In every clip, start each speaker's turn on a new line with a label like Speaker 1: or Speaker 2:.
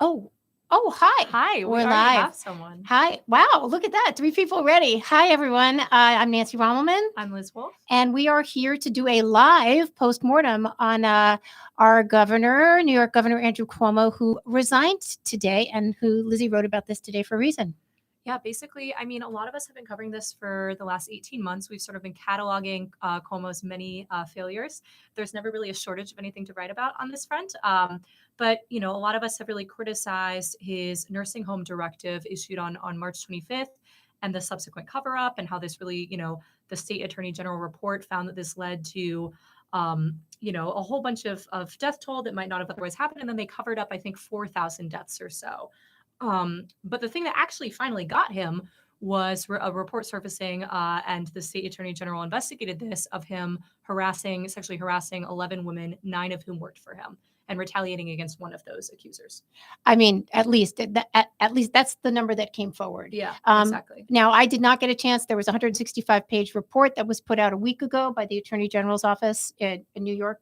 Speaker 1: Oh, hi.
Speaker 2: Hi, we
Speaker 1: We're
Speaker 2: already
Speaker 1: live.
Speaker 2: have someone.
Speaker 1: Hi. Wow, look at that. 3 people ready. Hi, everyone. I'm Nancy Rommelmann,
Speaker 2: I'm Liz Wolfe.
Speaker 1: and we are here to do a live postmortem on our governor, New York Governor Andrew Cuomo, who resigned today and who Lizzie wrote about this today for a reason.
Speaker 2: Yeah, basically, I mean, a lot of us have been covering this for the last 18 months. We've sort of been cataloging Cuomo's many failures. There's never really a shortage of anything to write about on this front. But, you know, a lot of us have really criticized his nursing home directive issued on March 25th and the subsequent cover up, and how this really, you know, the state attorney general report found that this led to you know, a whole bunch of death toll that might not have otherwise happened. And then they covered up, I think, 4,000 deaths or so. But the thing that actually finally got him was a report surfacing, and the state attorney general investigated this, of him sexually harassing 11 women, 9 of whom worked for him, and retaliating against one of those accusers.
Speaker 1: I mean, at least that's the number that came forward.
Speaker 2: Yeah,
Speaker 1: Um,
Speaker 2: exactly.
Speaker 1: Now, I did not get a chance. There was a 165-page report that was put out a week ago by the Attorney General's office in New York,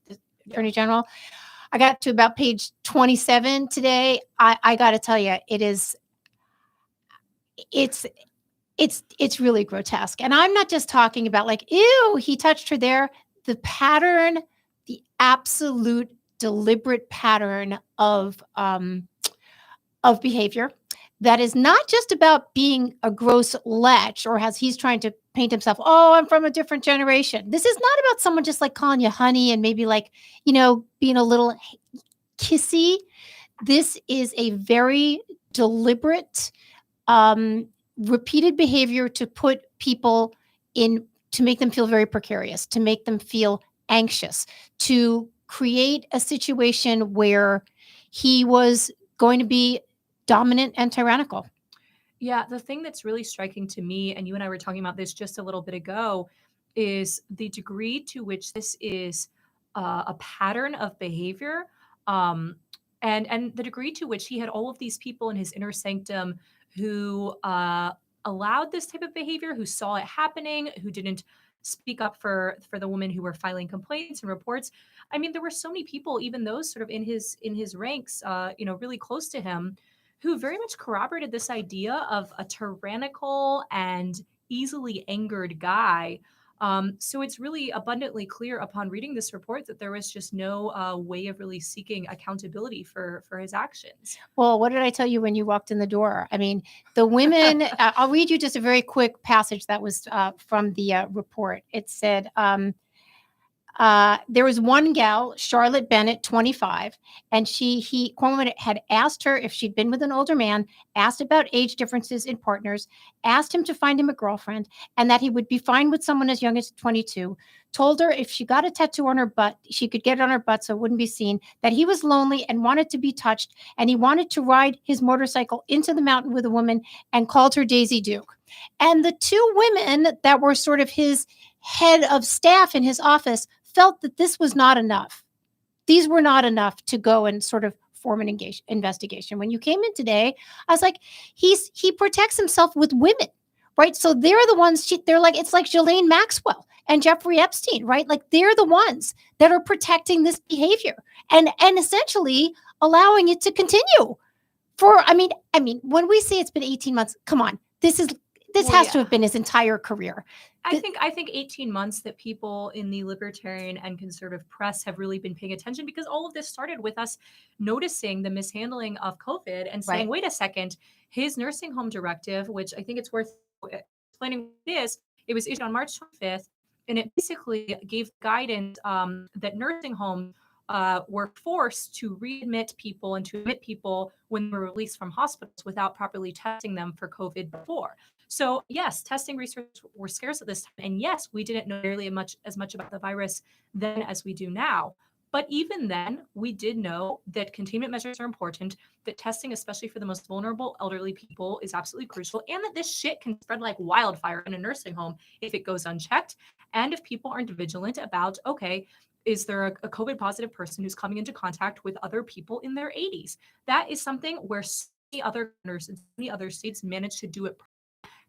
Speaker 1: the Attorney General. I got to about page 27 today. I got to tell you, it's it's really grotesque. And I'm not just talking about like, ew, he touched her there. The pattern, the absolute deliberate pattern of behavior that is not just about being a gross lech, or as he's trying to paint himself, oh, I'm from a different generation. This is not about someone just like calling you honey and maybe like, being a little kissy. This is a very deliberate, repeated behavior to put people in, to make them feel very precarious, to make them feel anxious, to create a situation where he was going to be dominant and tyrannical.
Speaker 2: Yeah, the thing that's really striking to me, and you and I were talking about this just a little bit ago, is the degree to which this is a pattern of behavior, and the degree to which he had all of these people in his inner sanctum who allowed this type of behavior, who saw it happening, who didn't speak up for the women who were filing complaints and reports. I mean, there were so many people, even those sort of in his ranks, you know, really close to him, who very much corroborated this idea of a tyrannical and easily angered guy. So it's really abundantly clear upon reading this report that there was just no way of really seeking accountability for his actions.
Speaker 1: Well, what did I tell you when you walked in the door? I mean, the women, I'll read you just a very quick passage that was from the report. It said, there was one gal, Charlotte Bennett, 25, and Cuomo had asked her if she'd been with an older man, asked about age differences in partners, asked him to find him a girlfriend, and that he would be fine with someone as young as 22. Told her if she got a tattoo on her butt, she could get it on her butt so it wouldn't be seen, that he was lonely and wanted to be touched, and he wanted to ride his motorcycle into the mountain with a woman, and called her Daisy Duke. And the two women that were sort of his head of staff in his office felt that this was not enough. These were not enough to go and sort of form an investigation. When you came in today, I was like, he protects himself with women, right? So they're the ones, they're like, it's like Ghislaine Maxwell and Jeffrey Epstein, right? Like they're the ones that are protecting this behavior and essentially allowing it to continue for, I mean, when we say it's been 18 months, come on, this has to have been his entire career.
Speaker 2: I think 18 months that people in the libertarian and conservative press have really been paying attention, because all of this started with us noticing the mishandling of COVID and saying, wait a second, his nursing home directive, which I think it's worth explaining what it is, it was issued on March 25th, and it basically gave guidance that nursing homes were forced to readmit people and to admit people when they were released from hospitals without properly testing them for COVID before. So yes, testing research were scarce at this time, and yes, we didn't know nearly as much about the virus then as we do now. But even then, we did know that containment measures are important, that testing, especially for the most vulnerable elderly people, is absolutely crucial, and that this shit can spread like wildfire in a nursing home if it goes unchecked, and if people aren't vigilant about, okay, is there a COVID positive person who's coming into contact with other people in their 80s? That is something where so many other governors in so many other states managed to do it.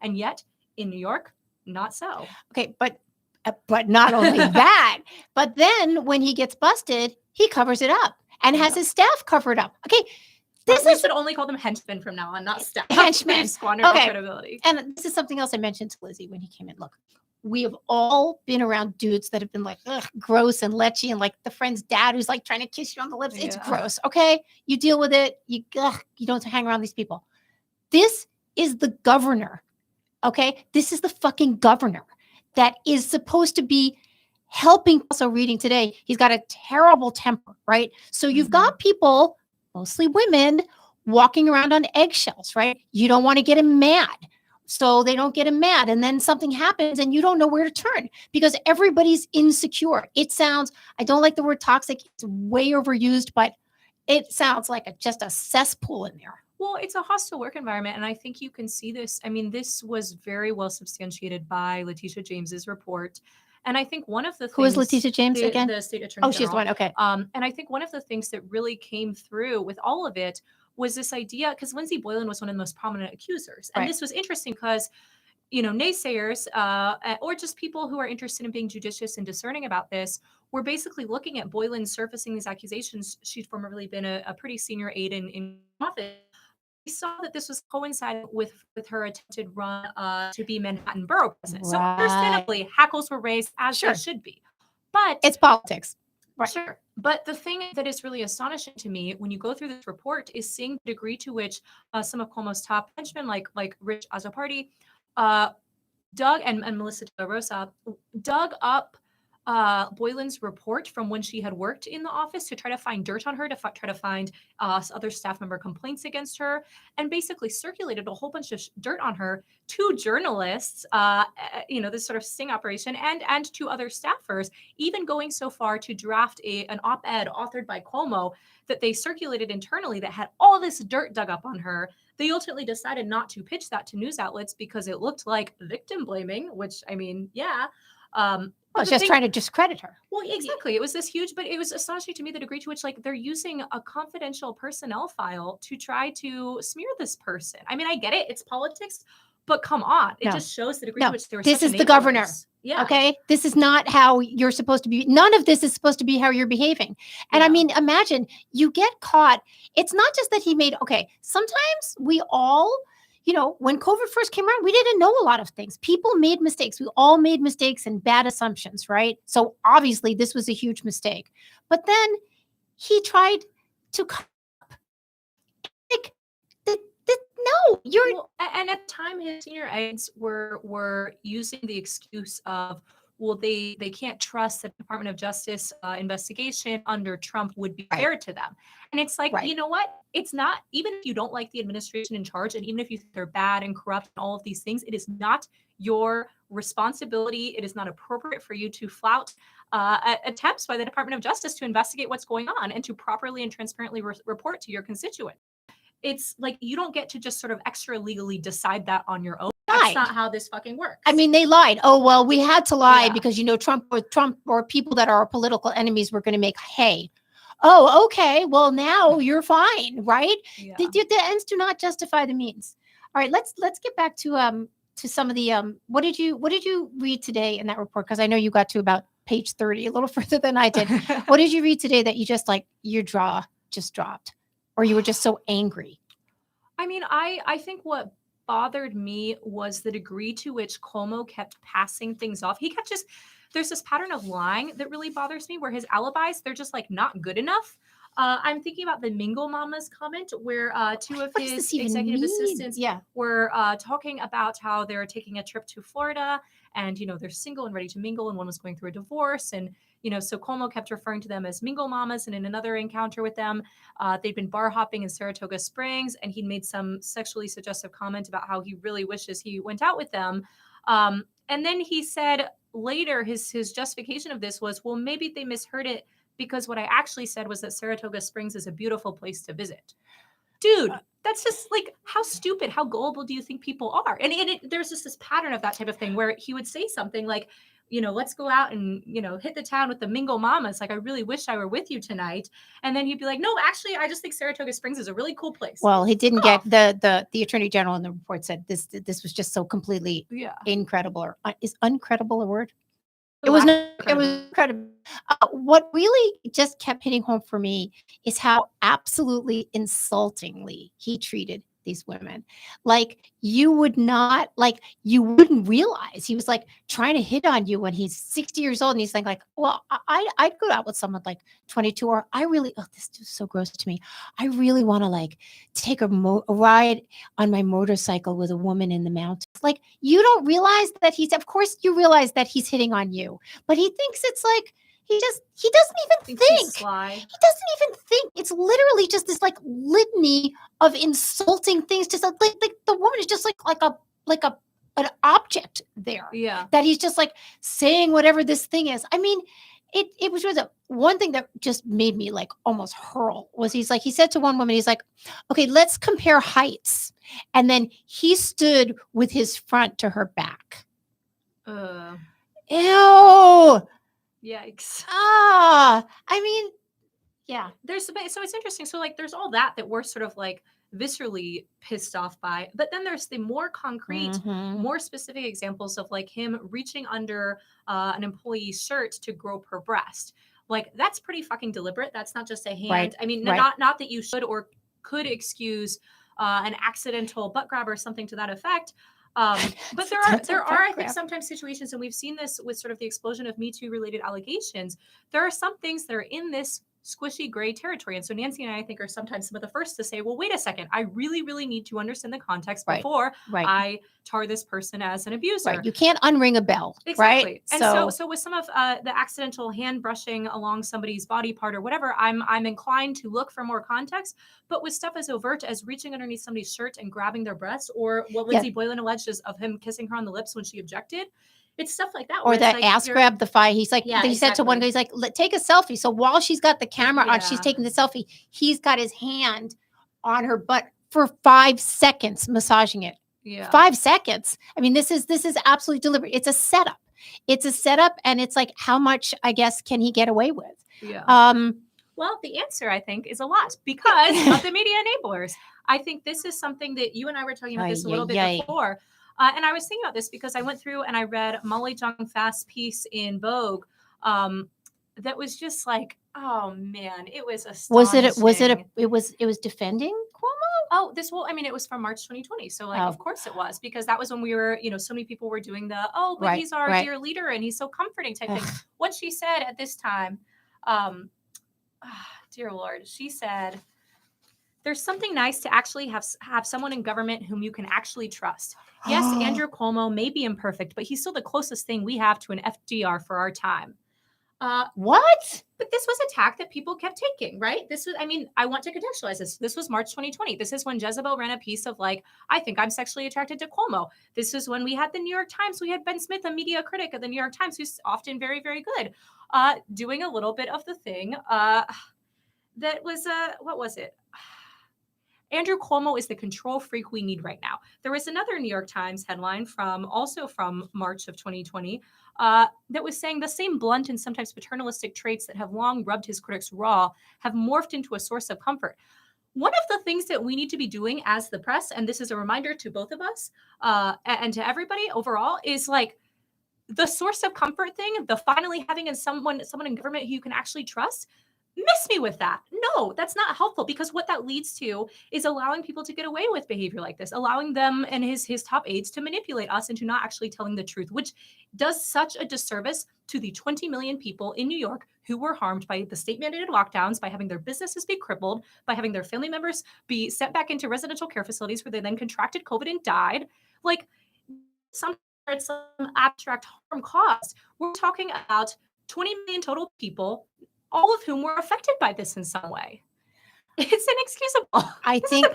Speaker 2: And yet in New York, not so.
Speaker 1: Okay, but not only that, but then when he gets busted, he covers it up and has his staff cover it up. Okay,
Speaker 2: We should only call them henchmen from now on, not staff.
Speaker 1: Henchmen.
Speaker 2: They've squandered all credibility.
Speaker 1: And this is something else I mentioned to Lizzie when he came in. Look, we have all been around dudes that have been like, ugh, gross and lechy, and like the friend's dad who's like trying to kiss you on the lips. It's gross. Okay. You deal with it. You don't hang around these people. This is the governor. Okay. This is the fucking governor that is supposed to be helping. Also reading today, he's got a terrible temper, right? So you've got people, mostly women, walking around on eggshells, right? You don't want to get him mad. So they don't get him mad. And then something happens and you don't know where to turn because everybody's insecure. It sounds, I don't like the word toxic. It's way overused, but it sounds like just a cesspool in there.
Speaker 2: Well, it's a hostile work environment. And I think you can see this. I mean, this was very well substantiated by Letitia James's report. And I think one of the things—
Speaker 1: Who is Letitia James again?
Speaker 2: The state attorney general.
Speaker 1: She's the one. Okay.
Speaker 2: And I think one of the things that really came through with all of it was this idea, because Lindsey Boylan was one of the most prominent accusers. And this was interesting because, naysayers or just people who are interested in being judicious and discerning about this were basically looking at Boylan surfacing these accusations. She'd formerly been a pretty senior aide in office. We saw that this was coinciding with her attempted run to be Manhattan Borough president. So understandably, hackles were raised as they should be. But
Speaker 1: it's politics.
Speaker 2: Right. Sure. But the thing that is really astonishing to me when you go through this report is seeing the degree to which some of Cuomo's top henchmen, like Rich Azzopardi, dug and Melissa De La Rosa, dug up Boylan's report from when she had worked in the office to try to find dirt on her, to try to find other staff member complaints against her, and basically circulated a whole bunch of dirt on her to journalists, this sort of sting operation, and to other staffers, even going so far to draft an op-ed authored by Cuomo that they circulated internally that had all this dirt dug up on her. They ultimately decided not to pitch that to news outlets because it looked like victim blaming, which, I mean, yeah.
Speaker 1: It's just trying to discredit her.
Speaker 2: Well, exactly. It was this huge, but it was astonishing to me the degree to which, like, they're using a confidential personnel file to try to smear this person. I mean, I get it. It's politics, but come on. It just shows the degree to which they were
Speaker 1: This is the governor. Yeah. Okay. This is not how you're supposed to be. None of this is supposed to be how you're behaving. And I mean, imagine you get caught. It's not just that he made, sometimes we all, when COVID first came around, we didn't know a lot of things. People made mistakes. We all made mistakes and bad assumptions, right? So obviously this was a huge mistake. But then he tried to no, you're.
Speaker 2: Well, and at the time, his senior aides were using the excuse of, well, they can't trust that the Department of Justice investigation under Trump would be fair to them. And it's like, you know what? It's not, even if you don't like the administration in charge, and even if you think they're bad and corrupt and all of these things, it is not your responsibility. It is not appropriate for you to flout attempts by the Department of Justice to investigate what's going on and to properly and transparently report to your constituent. It's like, you don't get to just sort of extra legally decide that on your own. That's not how this fucking works.
Speaker 1: I mean, they lied. Oh, well, we had to lie because, Trump or people that are our political enemies were going to make hay. Oh, okay. Well, now you're fine, right? Yeah. The ends do not justify the means. All right, let's get back to some of the what did you read today in that report? Because I know you got to about page 30, a little further than I did. What did you read today that you just your jaw just dropped, or you were just so angry?
Speaker 2: I mean, I think what bothered me was the degree to which Cuomo kept passing things off. He kept there's this pattern of lying that really bothers me, where his alibis, they're just not good enough. I'm thinking about the Mingle Mamas comment, where two of his executive assistants were talking about how they're taking a trip to Florida and, they're single and ready to mingle, and one was going through a divorce. And, so Cuomo kept referring to them as Mingle Mamas. And in another encounter with them, they'd been bar hopping in Saratoga Springs, and he'd made some sexually suggestive comment about how he really wishes he went out with them. And then he said later, his justification of this was, well, maybe they misheard it, because what I actually said was that Saratoga Springs is a beautiful place to visit. Dude, that's just how stupid, how gullible do you think people are? And there's just this pattern of that type of thing where he would say something like, let's go out and, hit the town with the Mingle Mamas. I really wish I were with you tonight. And then he'd be like, no, actually, I just think Saratoga Springs is a really cool place.
Speaker 1: Well, he didn't get the attorney general in the report said this was just so completely incredible. Or is uncredible a word? It was incredible. What really just kept hitting home for me is how absolutely insultingly he treated these women. Like you wouldn't realize he was like trying to hit on you when he's 60 years old and he's like, well, I'd go out with someone like 22, or this is so gross to me. I really want to like take a ride on my motorcycle with a woman in the mountains. Like, you don't realize that of course you realize that he's hitting on you, but he thinks it's like, he doesn't even think. He doesn't even think. It's literally just this like litany of insulting things. Just like the woman is just like an object there.
Speaker 2: Yeah.
Speaker 1: That he's just like saying whatever this thing is. I mean, it was really one thing that just made me like almost hurl was he said to one woman, he's like, okay, let's compare heights. And then he stood with his front to her back. Ew.
Speaker 2: Yikes.
Speaker 1: I mean, yeah.
Speaker 2: So it's interesting. So like there's all that we're sort of like viscerally pissed off by, but then there's the more concrete, more specific examples of like him reaching under an employee's shirt to grope her breast. Like, that's pretty fucking deliberate. That's not just a hand.
Speaker 1: Right.
Speaker 2: I mean, not that you should or could excuse an accidental butt grab or something to that effect. But there are I think sometimes situations, and we've seen this with sort of the explosion of Me Too related allegations. There are some things that are in this squishy gray territory. And so Nancy and I think are sometimes some of the first to say, well, wait a second, I really, really need to understand the context before I tar this person as an abuser.
Speaker 1: Right. You can't unring a bell.
Speaker 2: Exactly.
Speaker 1: Right.
Speaker 2: And so with some of the accidental hand brushing along somebody's body part or whatever, I'm inclined to look for more context. But with stuff as overt as reaching underneath somebody's shirt and grabbing their breasts, or what Lindsay Boylan alleged is of him kissing her on the lips when she objected. It's stuff like that.
Speaker 1: Or that ass grab, the fight. He's like, he said to one guy, he's like, take a selfie. So while she's got the camera on, she's taking the selfie. He's got his hand on her butt for 5 seconds, massaging it.
Speaker 2: Yeah.
Speaker 1: 5 seconds. I mean, this is absolutely deliberate. It's a setup. And it's like, how much, I guess, can he get away with?
Speaker 2: Yeah. Well, the answer, I think, is a lot because of the media enablers. I think this is something that you and I were talking about this a little bit before. And I was thinking about this because I went through and I read Molly Jong-Fast's piece in Vogue that was just like, oh man, it was astonishing.
Speaker 1: It was defending Cuomo?
Speaker 2: Oh, it was from March 2020. So like, of course it was, because that was when we were, so many people were doing he's our dear leader and he's so comforting type thing. What she said at this time, dear Lord, she said, there's something nice to actually have someone in government whom you can actually trust. Yes, Andrew Cuomo may be imperfect, but he's still the closest thing we have to an FDR for our time.
Speaker 1: What?
Speaker 2: But this was a tack that people kept taking, right? I want to contextualize this. This was March 2020. This is when Jezebel ran a piece of like, I think I'm sexually attracted to Cuomo. This is when we had the New York Times. We had Ben Smith, a media critic of the New York Times, who's often very, very good, doing a little bit of the thing that was, what was it? Andrew Cuomo is the control freak we need right now. There was another New York Times headline from March of 2020 that was saying the same blunt and sometimes paternalistic traits that have long rubbed his critics raw have morphed into a source of comfort. One of the things that we need to be doing as the press, and this is a reminder to both of us and to everybody overall, is like the source of comfort thing, the finally having someone in government who you can actually trust. Miss me with that. No, that's not helpful, because what that leads to is allowing people to get away with behavior like this, allowing them and his top aides to manipulate us into not actually telling the truth, which does such a disservice to the 20 million people in New York who were harmed by the state-mandated lockdowns, by having their businesses be crippled, by having their family members be sent back into residential care facilities where they then contracted COVID and died. Like, some abstract harm caused. We're talking about 20 million total people, all of whom were affected by this in some way. It's inexcusable.
Speaker 1: I think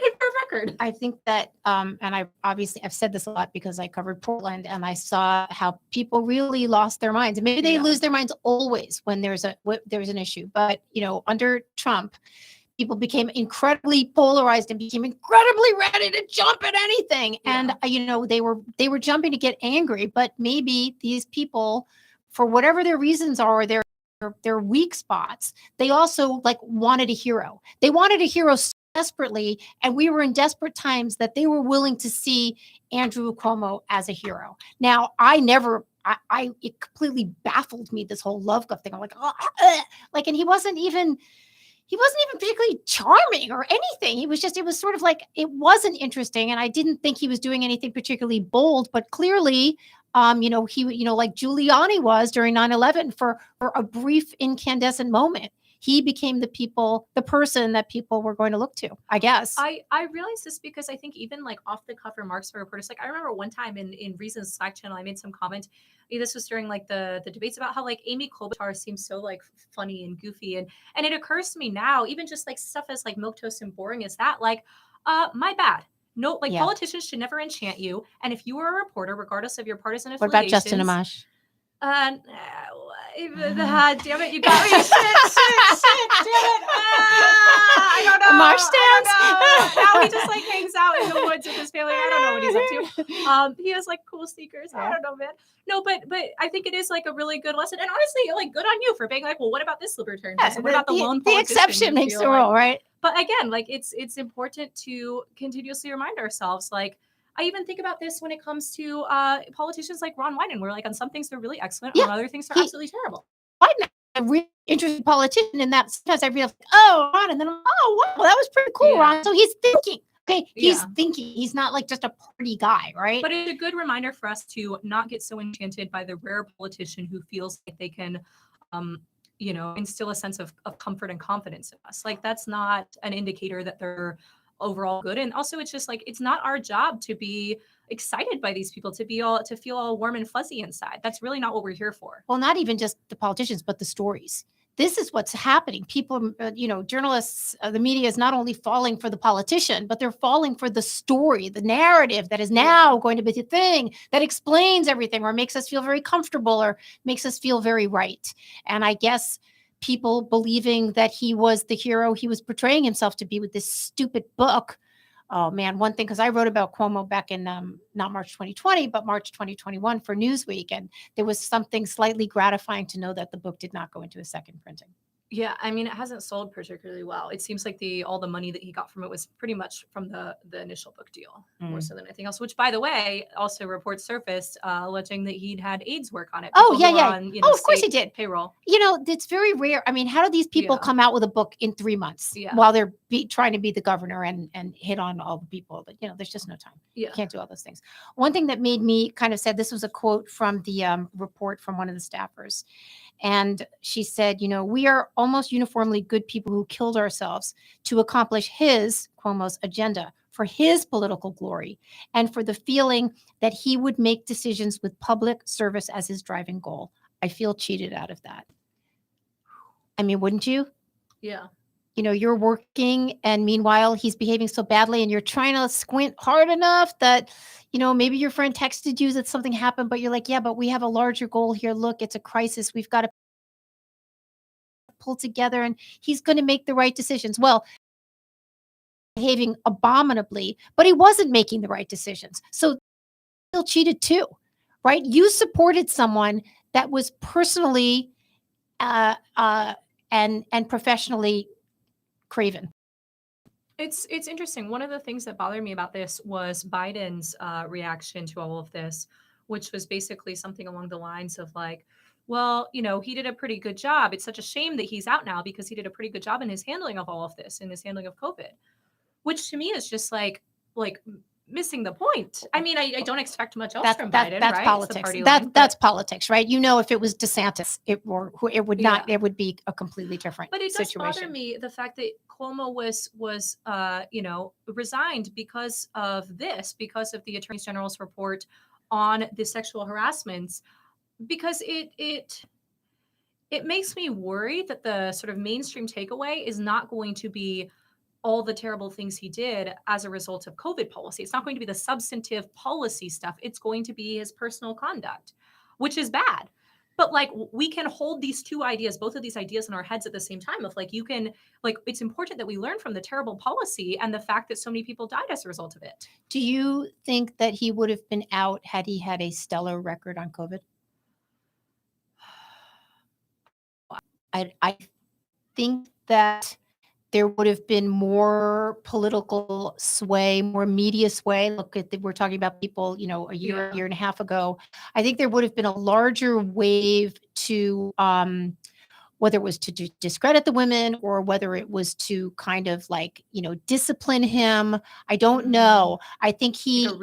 Speaker 2: record.
Speaker 1: I think that, and I've said this a lot because I covered Portland and I saw how people really lost their minds. And maybe they lose their minds always when there's an issue. But under Trump, people became incredibly polarized and became incredibly ready to jump at anything. Yeah. And they were jumping to get angry. But maybe these people, for whatever their reasons are, their weak spots, they also wanted a hero. They wanted a hero so desperately, and we were in desperate times that they were willing to see Andrew Cuomo as a hero. Now, I never it completely baffled me, this whole love guff thing. I'm like, oh, like, and he wasn't even particularly charming or anything. He was just, it was sort of like, it wasn't interesting. And I didn't think he was doing anything particularly bold, but clearly, he, like Giuliani was during 9/11 for a brief incandescent moment. He became the person that people were going to look to, I guess.
Speaker 2: I realize this because I think even like off the cuff remarks for reporters, like I remember one time in Reason's Slack channel, I made some comment. This was during like the debates about how like Amy Klobuchar seems so like funny and goofy, and it occurs to me now, even just like stuff as like milquetoast and boring as that, like my bad. No, like politicians should never enchant you. And if you are a reporter, regardless of your partisan affiliations,
Speaker 1: what about Justin Amash?
Speaker 2: Damn it, you got me. Shit, damn it. I don't know.
Speaker 1: Marsh stands.
Speaker 2: Now he just like hangs out in the woods with his family. I don't know what he's up to. He has like cool sneakers. I don't know, man. No, but I think it is like a really good lesson. And honestly, like good on you for being like, well, what about this libertarian person? What about the lone politician?
Speaker 1: The exception makes the rule, right?
Speaker 2: But again, like it's important to continuously remind ourselves, like, I even think about this when it comes to politicians like Ron Wyden, where like on some things they're really excellent, on other things they're absolutely terrible.
Speaker 1: Wyden, a really interesting politician in that sometimes I realize, oh, Ron, and then I'm like, oh, wow, that was pretty cool, Ron. So he's thinking. Okay, he's thinking. He's not like just a party guy, right?
Speaker 2: But it's a good reminder for us to not get so enchanted by the rare politician who feels like they can, instill a sense of comfort and confidence in us. Like that's not an indicator that they're overall good. And also it's just like, it's not our job to be excited by these people, to feel all warm and fuzzy inside. That's really not what we're here for.
Speaker 1: Well, not even just the politicians, but the stories. This is what's happening. People, journalists, the media is not only falling for the politician, but they're falling for the story, the narrative that is now going to be the thing that explains everything or makes us feel very comfortable or makes us feel very right. And I guess people believing that he was the hero he was portraying himself to be with this stupid book. Oh man, one thing, because I wrote about Cuomo back in not March 2020, but March 2021 for Newsweek. And there was something slightly gratifying to know that the book did not go into a second printing.
Speaker 2: Yeah, I mean, it hasn't sold particularly well. It seems like all the money that he got from it was pretty much from the initial book deal, more so than anything else. Which, by the way, also reports surfaced alleging that he'd had aides work on it.
Speaker 1: Oh yeah. On, of course he did.
Speaker 2: Payroll.
Speaker 1: It's very rare. I mean, how do these people come out with a book in 3 months while they're trying to be the governor and hit on all the people? But there's just no time. You can't do all those things. One thing that made me kind of sad. This was a quote from the report from one of the staffers. And she said, we are almost uniformly good people who killed ourselves to accomplish Cuomo's agenda, for his political glory, and for the feeling that he would make decisions with public service as his driving goal. I feel cheated out of that. I mean, wouldn't you?
Speaker 2: Yeah.
Speaker 1: You're working and meanwhile he's behaving so badly and you're trying to squint hard enough that, maybe your friend texted you that something happened, but you're like, yeah, but we have a larger goal here. Look, it's a crisis. We've got to pull together and he's going to make the right decisions. Well, behaving abominably, but he wasn't making the right decisions. So still cheated too, right? You supported someone that was personally and professionally craven.
Speaker 2: It's interesting. One of the things that bothered me about this was Biden's reaction to all of this, which was basically something along the lines of like, well, he did a pretty good job. It's such a shame that he's out now because he did a pretty good job in his handling of all of this, in his handling of COVID, which to me is just like missing the point. I mean, I don't expect much else from Biden.
Speaker 1: That's
Speaker 2: right?
Speaker 1: politics. That's politics, right? If it was DeSantis, it would not. It would be a completely different.
Speaker 2: But it does
Speaker 1: situation.
Speaker 2: bother me the fact that Cuomo was resigned because of the Attorney General's report on the sexual harassment, because it makes me worry that the sort of mainstream takeaway is not going to be all the terrible things he did as a result of COVID policy. It's not going to be the substantive policy stuff. It's going to be his personal conduct, which is bad. But like, we can hold these two ideas, both of these ideas in our heads at the same time of like, it's important that we learn from the terrible policy and the fact that so many people died as a result of it.
Speaker 1: Do you think that he would have been out had he had a stellar record on COVID? I think that there would have been more political sway, more media sway. Look at we're talking about people, a year and a half ago. I think there would have been a larger wave to whether it was to discredit the women or whether it was to kind of like, discipline him. I don't know. I think he
Speaker 2: like a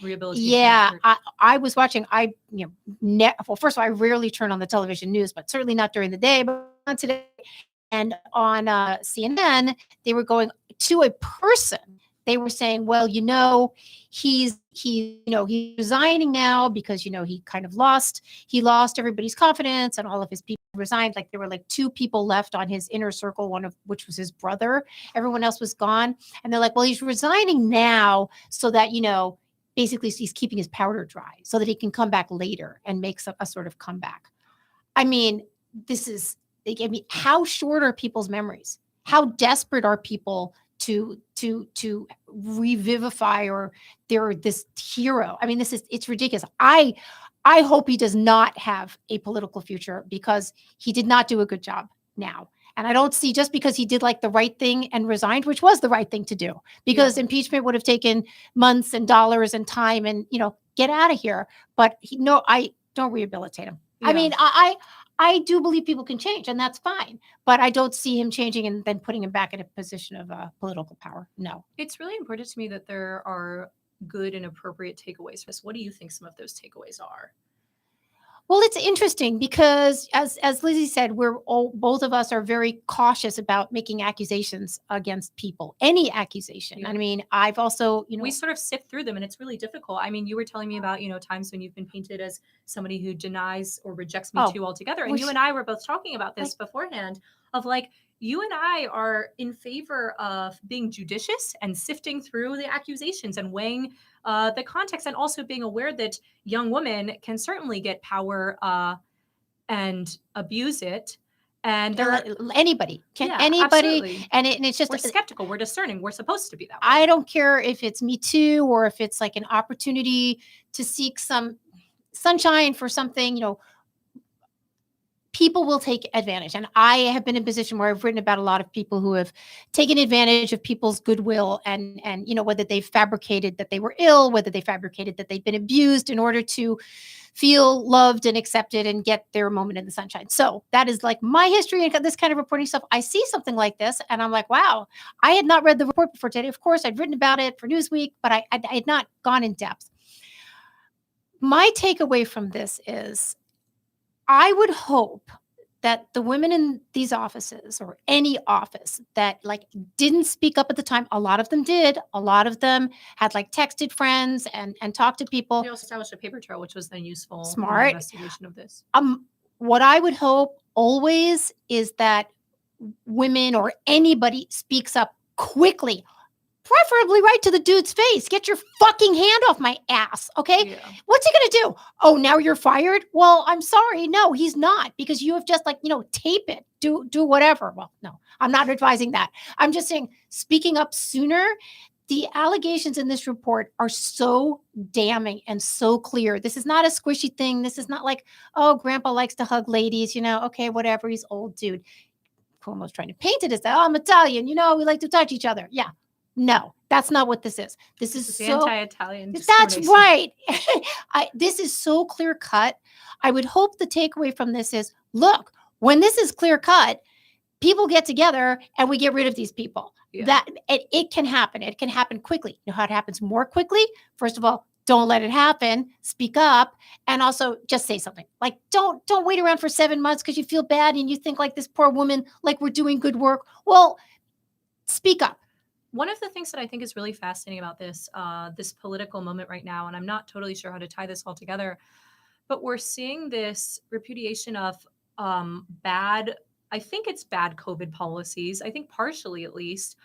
Speaker 2: rehabilitation
Speaker 1: yeah,
Speaker 2: effort.
Speaker 1: I was watching. Well, first of all, I rarely turn on the television news, but certainly not during the day. But on today and on CNN, they were going to a person. They were saying, well, he's resigning now because he kind of lost everybody's confidence and all of his people resigned. Like there were like 2 people left on his inner circle, one of which was his brother. Everyone else was gone, and they're like, well, he's resigning now so that basically he's keeping his powder dry so that he can come back later and make a sort of comeback. I mean, how short are people's memories? How desperate are people to revivify or they're this hero? I mean, it's ridiculous. I hope he does not have a political future because he did not do a good job now. And I don't see, just because he did like the right thing and resigned, which was the right thing to do, because impeachment would have taken months and dollars and time and, get out of here. But I don't rehabilitate him. Yeah. I mean, I do believe people can change, and that's fine. But I don't see him changing and then putting him back in a position of political power. No.
Speaker 2: It's really important to me that there are good and appropriate takeaways for this. What do you think some of those takeaways are?
Speaker 1: Well, it's interesting because as Lizzie said, both of us are very cautious about making accusations against people, any accusation. I mean, I've also,
Speaker 2: we sort of sift through them and it's really difficult. I mean, you were telling me about, times when you've been painted as somebody who denies or rejects Me Too altogether. And you and I were both talking about this beforehand of like, you and I are in favor of being judicious and sifting through the accusations and weighing the context, and also being aware that young women can certainly get power and abuse it. And
Speaker 1: anybody can,
Speaker 2: absolutely.
Speaker 1: and it's just
Speaker 2: we're skeptical, we're discerning, we're supposed to be that way.
Speaker 1: I don't care if it's Me Too or if it's like an opportunity to seek some sunshine for something, people will take advantage. And I have been in a position where I've written about a lot of people who have taken advantage of people's goodwill and whether they've fabricated that they were ill, whether they fabricated that they've been abused in order to feel loved and accepted and get their moment in the sunshine. So that is like my history and this kind of reporting stuff. I see something like this and I'm like, wow, I had not read the report before today. Of course, I'd written about it for Newsweek, but I had not gone in depth. My takeaway from this is I would hope that the women in these offices or any office that like didn't speak up at the time, a lot of them did. A lot of them had like texted friends and talked to people.
Speaker 2: They also established a paper trail, which was then useful
Speaker 1: Smart.
Speaker 2: in the investigation of this.
Speaker 1: What I would hope always is that women or anybody speaks up quickly. Preferably right to the dude's face. Get your fucking hand off my ass, okay? Yeah. What's he gonna do? Oh, now you're fired? Well, I'm sorry. No, he's not, because you have just like, tape it. Do whatever. Well, no, I'm not advising that. I'm just saying, speaking up sooner. The allegations in this report are so damning and so clear. This is not a squishy thing. This is not like, oh, grandpa likes to hug ladies, okay, whatever, he's old, dude. Cuomo's trying to paint it as that, oh, I'm Italian, we like to touch each other. Yeah. No, that's not what this is. This is so
Speaker 2: anti-Italian.
Speaker 1: That's right. This is so clear cut. I would hope the takeaway from this is, look, when this is clear cut, people get together and we get rid of these people. Yeah. That it can happen. It can happen quickly. You know how it happens more quickly? First of all, don't let it happen. Speak up, and also just say something. Like don't wait around for 7 months because you feel bad and you think like this poor woman, like we're doing good work. Well, speak up.
Speaker 2: One of the things that I think is really fascinating about this political moment right now, and I'm not totally sure how to tie this all together, but we're seeing this repudiation of I think it's bad COVID policies. I think partially at least,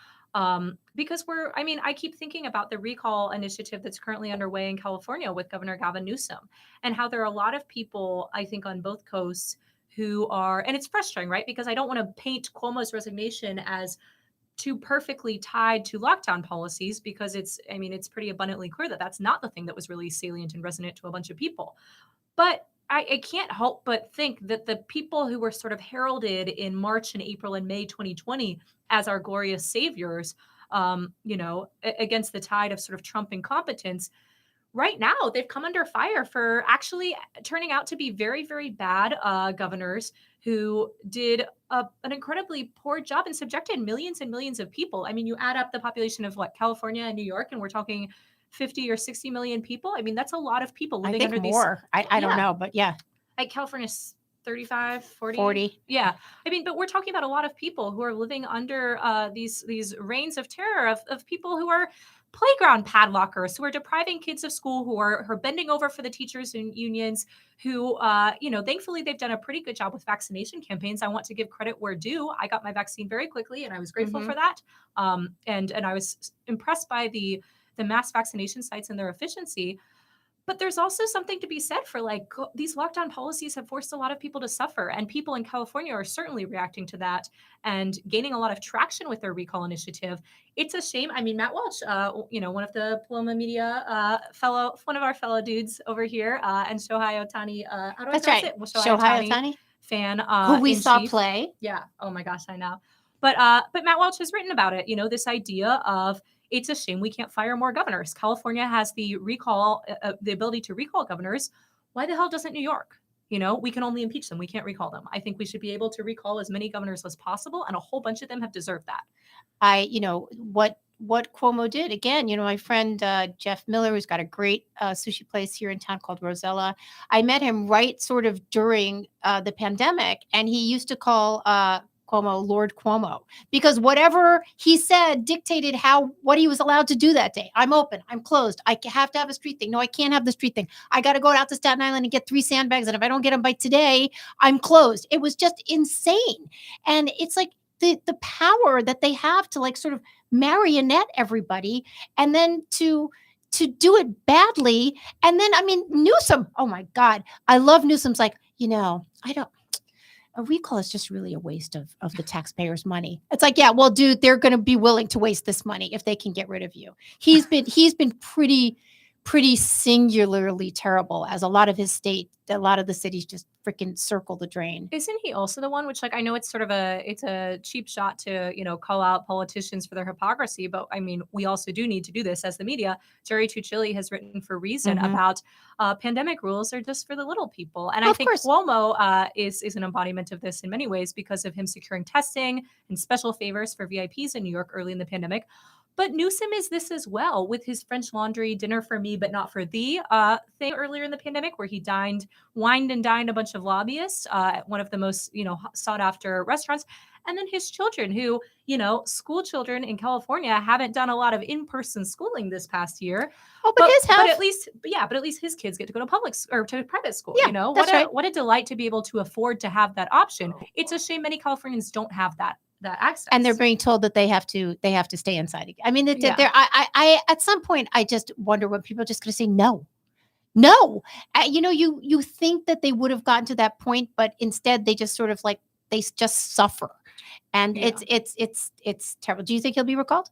Speaker 2: because I keep thinking about the recall initiative that's currently underway in California with Governor Gavin Newsom, and how there are a lot of people, I think, on both coasts who are, and it's frustrating, right? Because I don't want to paint Cuomo's resignation as too perfectly tied to lockdown policies, because it's pretty abundantly clear that that's not the thing that was really salient and resonant to a bunch of people. But I can't help but think that the people who were sort of heralded in March and April and May 2020 as our glorious saviors, against the tide of sort of Trump incompetence, right now they've come under fire for actually turning out to be very, very bad governors who did an incredibly poor job and subjected millions and millions of people. I mean, you add up the population of what, California and New York, and we're talking 50 or 60 million people. I mean, that's a lot of people
Speaker 1: I
Speaker 2: living
Speaker 1: think
Speaker 2: under
Speaker 1: more. I don't
Speaker 2: yeah,
Speaker 1: know, but yeah,
Speaker 2: like California's 35, 40.
Speaker 1: 40.
Speaker 2: Yeah. I mean, but we're talking about a lot of people who are living under these reigns of terror of people who are playground padlockers, who are depriving kids of school, who are bending over for the teachers and unions, who, thankfully they've done a pretty good job with vaccination campaigns. I want to give credit where due. I got my vaccine very quickly and I was grateful for that. And I was impressed by the mass vaccination sites and their efficiency. But there's also something to be said for these lockdown policies have forced a lot of people to suffer, and people in California are certainly reacting to that and gaining a lot of traction with their recall initiative. It's a shame. I mean, Matt Welch, one of the Paloma Media one of our fellow dudes over here, and Shohei Otani. How do I
Speaker 1: That's
Speaker 2: pronounce
Speaker 1: right.
Speaker 2: it? Well,
Speaker 1: Shohei Ohtani,
Speaker 2: fan
Speaker 1: who we
Speaker 2: in
Speaker 1: saw
Speaker 2: chief.
Speaker 1: play.
Speaker 2: Yeah. Oh my gosh, I know. But Matt Welch has written about it. This idea of it's a shame we can't fire more governors. California has the ability to recall governors. Why the hell doesn't New York? We can only impeach them. We can't recall them. I think we should be able to recall as many governors as possible, and a whole bunch of them have deserved that.
Speaker 1: What Cuomo did again. My friend Jeff Miller, who's got a great sushi place here in town called Rosella. I met him right sort of during the pandemic, and he used to call Cuomo Lord Cuomo, because whatever he said dictated what he was allowed to do that day. I'm open. I'm closed. I have to have a street thing. No, I can't have the street thing. I got to go out to Staten Island and get 3 sandbags, and if I don't get them by today, I'm closed. It was just insane, and it's like the power that they have to sort of marionette everybody, and then to do it badly. And then, I mean, Newsom, oh my God, I love Newsom's I don't, a recall is just really a waste of the taxpayers' money. It's like, yeah, well, dude, they're going to be willing to waste this money if they can get rid of you. He's been pretty singularly terrible, as a lot of the cities just freaking circle the drain.
Speaker 2: Isn't he also the one, which I know it's sort of it's a cheap shot to, call out politicians for their hypocrisy, but I mean, we also do need to do this as the media. Jerry Tucci has written for Reason about pandemic rules are just for the little people. And I think Cuomo is an embodiment of this in many ways, because of him securing testing and special favors for VIPs in New York early in the pandemic. But Newsom is this as well, with his French Laundry dinner for me, but not for thee thing earlier in the pandemic, where he wined and dined a bunch of lobbyists at one of the most, sought after restaurants. And then his children, who, school children in California haven't done a lot of in-person schooling this past year.
Speaker 1: Oh, but his have.
Speaker 2: But at least his kids get to go to to private school.
Speaker 1: Yeah,
Speaker 2: what a delight to be able to afford to have that option. It's a shame many Californians don't have that access,
Speaker 1: and they're being told that they have to stay inside again. I mean, I at some point I just wonder when people are just going to say no. You think that they would have gotten to that point, but instead they just sort of they just suffer, and it's terrible. Do you think he'll be recalled?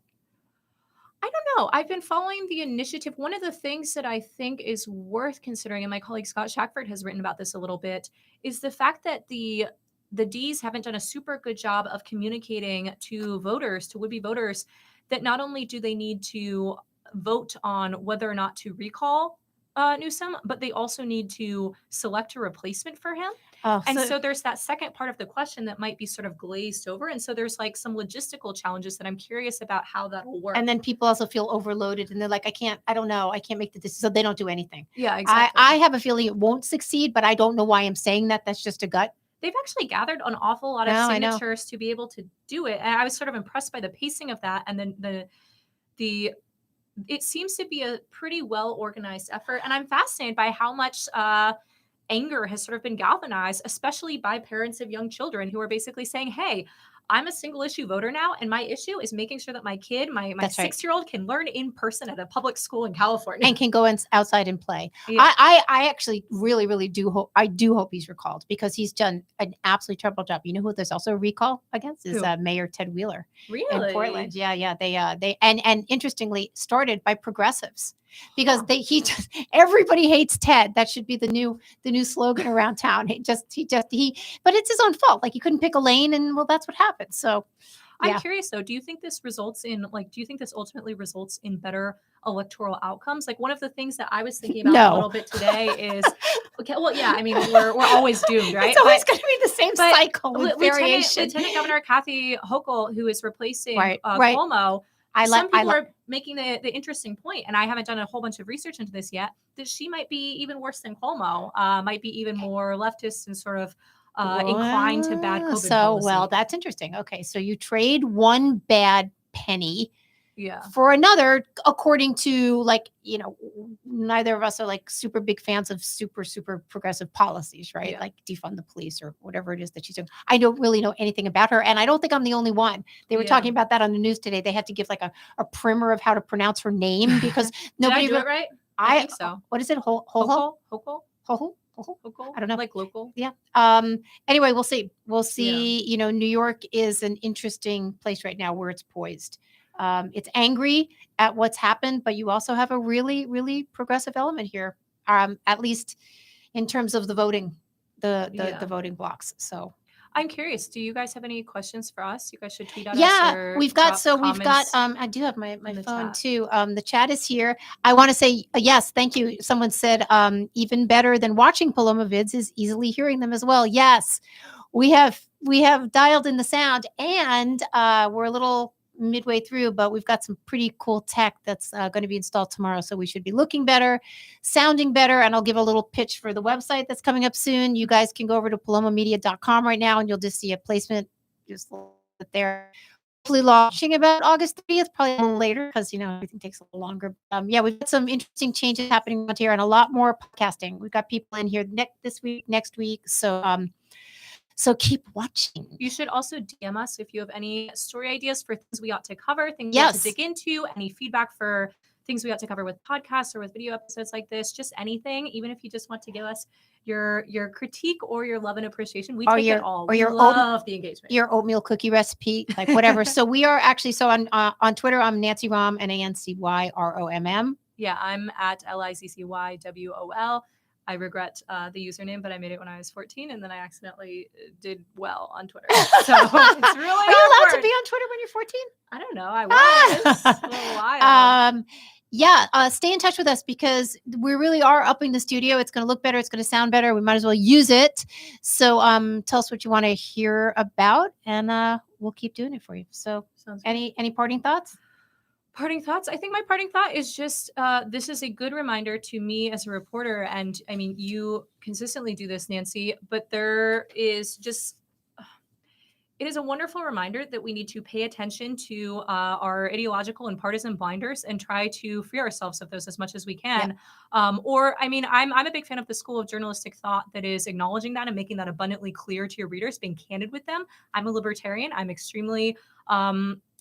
Speaker 2: I don't know. I've been following the initiative. One of the things that I think is worth considering, and my colleague Scott Shackford has written about this a little bit, is the fact that the D's haven't done a super good job of communicating to would-be voters, that not only do they need to vote on whether or not to recall Newsom, but they also need to select a replacement for him. So there's that second part of the question that might be sort of glazed over. And so there's some logistical challenges that I'm curious about how that will work.
Speaker 1: And then people also feel overloaded, and they're like, I don't know. I can't make the decision. So they don't do anything.
Speaker 2: Yeah, exactly.
Speaker 1: I have a feeling it won't succeed, but I don't know why I'm saying that. That's just a gut.
Speaker 2: They've actually gathered an awful lot of signatures to be able to do it. And I was sort of impressed by the pacing of that. And then it seems to be a pretty well organized effort. And I'm fascinated by how much anger has sort of been galvanized, especially by parents of young children who are basically saying, hey, I'm a single issue voter now, and my issue is making sure that my kid, my 6-year-old, can learn in person at a public school in California
Speaker 1: and can go outside and play. Yeah. I actually really, really do hope. I do hope he's recalled, because he's done an absolutely terrible job. You know who there's also a recall against is Mayor Ted Wheeler,
Speaker 2: really,
Speaker 1: in Portland. Yeah. They and interestingly started by progressives. because everybody hates Ted. That should be the new slogan around town. But it's his own fault. Like he couldn't pick a lane, and well, that's what happened. So
Speaker 2: I'm curious though, do you think this ultimately results in better electoral outcomes? Like one of the things that I was thinking about a little bit today is, okay, well, yeah, I mean, we're always doomed, right?
Speaker 1: It's always going to be the same cycle with variation.
Speaker 2: Lieutenant Governor Kathy Hochul, who is replacing Cuomo, some people are making the interesting point, and I haven't done a whole bunch of research into this yet, that she might be even worse than Cuomo, might be even more leftist and sort of inclined to bad COVID policy.
Speaker 1: Well, that's interesting. Okay, so you trade one bad penny
Speaker 2: yeah.
Speaker 1: for another, according to, like, you know, neither of us are like super big fans of super progressive policies, right? Like defund the police or whatever it is that she's doing. I don't really know anything about her, and I don't think I'm the only one. They were talking about that on the news today. They had to give like a primer of how to pronounce her name because nobody.
Speaker 2: Did I do it right? I think so.
Speaker 1: What is it?
Speaker 2: Hochul?
Speaker 1: I don't know.
Speaker 2: Like local.
Speaker 1: Yeah. Anyway, we'll see. You know, New York is an interesting place right now where it's poised. It's angry at what's happened, but you also have a really, really progressive element here, at least in terms of the voting, the voting blocks. So
Speaker 2: I'm curious, do you guys have any questions for us? You guys should tweet at us.
Speaker 1: Yeah, we've got I do have my phone too. The chat is here. I want to say yes, thank you. Someone said even better than watching Paloma vids is easily hearing them as well. Yes, we have dialed in the sound, and we're a little midway through, but we've got some pretty cool tech that's going to be installed tomorrow, so we should be looking better, sounding better. And I'll give a little pitch for the website that's coming up soon. You guys can go over to palomamedia.com right now, and you'll just see a placement just there. Hopefully launching about August 30th, probably a little later, because, you know, everything takes a little longer. Yeah, we've got some interesting changes happening around here and a lot more podcasting. We've got people in here this week, next week. So keep watching.
Speaker 2: You should also DM us if you have any story ideas for things we ought to cover, things we ought to dig into, any feedback for things we ought to cover with podcasts or with video episodes like this, just anything, even if you just want to give us your critique or your love and appreciation. We take it all. We love the engagement.
Speaker 1: Your oatmeal cookie recipe, like whatever. So we are actually, on Twitter, I'm Nancy Rom, NancyRomm.
Speaker 2: Yeah, I'm at LIZZYWOL. I regret the username, but I made it when I was 14, and then I accidentally did well on Twitter. So it's really
Speaker 1: Are you allowed to be on Twitter when you're 14?
Speaker 2: I don't know. I was a little while.
Speaker 1: Yeah, stay in touch with us because we really are upping the studio. It's going to look better. It's going to sound better. We might as well use it. So tell us what you want to hear about, and we'll keep doing it for you. So any parting thoughts?
Speaker 2: Parting thoughts? I think my parting thought is just this is a good reminder to me as a reporter. And I mean, you consistently do this, Nancy, but there is just it is a wonderful reminder that we need to pay attention to our ideological and partisan blinders and try to free ourselves of those as much as we can. Yeah. I'm a big fan of the school of journalistic thought that is acknowledging that and making that abundantly clear to your readers, being candid with them. I'm a libertarian. I'm extremely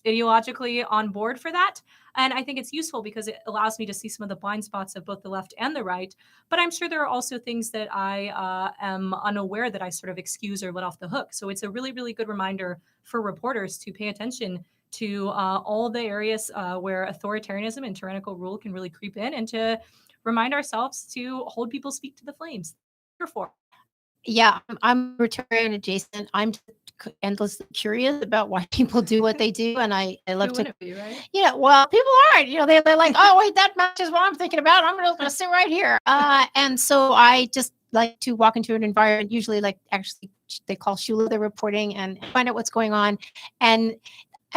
Speaker 2: ideologically on board for that. And I think it's useful because it allows me to see some of the blind spots of both the left and the right. But I'm sure there are also things that I am unaware that I sort of excuse or let off the hook. So it's a really, really good reminder for reporters to pay attention to all the areas where authoritarianism and tyrannical rule can really creep in, and to remind ourselves to hold people's feet to the flames.
Speaker 1: Yeah, I'm libertarian adjacent. I'm endlessly curious about why people do what they do, and I love to
Speaker 2: be, right?
Speaker 1: Yeah, well, people aren't. You know, they're like, oh wait, that matches what I'm thinking about. I'm going to sit right here. And so I just like to walk into an environment, usually like actually they call shoe leather reporting, and find out what's going on. And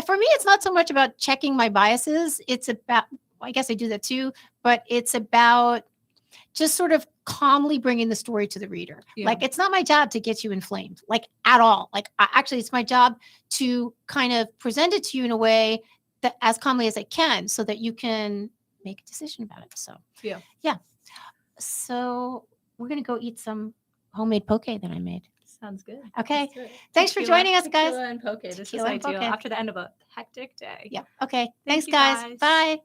Speaker 1: for me, it's not so much about checking my biases. It's about, I guess I do that too, but it's about just sort of calmly bringing the story to the reader. Yeah. Like, it's not my job to get you inflamed, like at all. Like, actually, it's my job to kind of present it to you in a way that as calmly as I can, so that you can make a decision about it. So, yeah. So we're going to go eat some homemade poke that I made.
Speaker 2: Sounds good.
Speaker 1: Okay. Thanks for joining us, guys.
Speaker 2: Tequila and poke. This is ideal after the end of a hectic day.
Speaker 1: Yeah. Okay. Thanks, guys. Bye.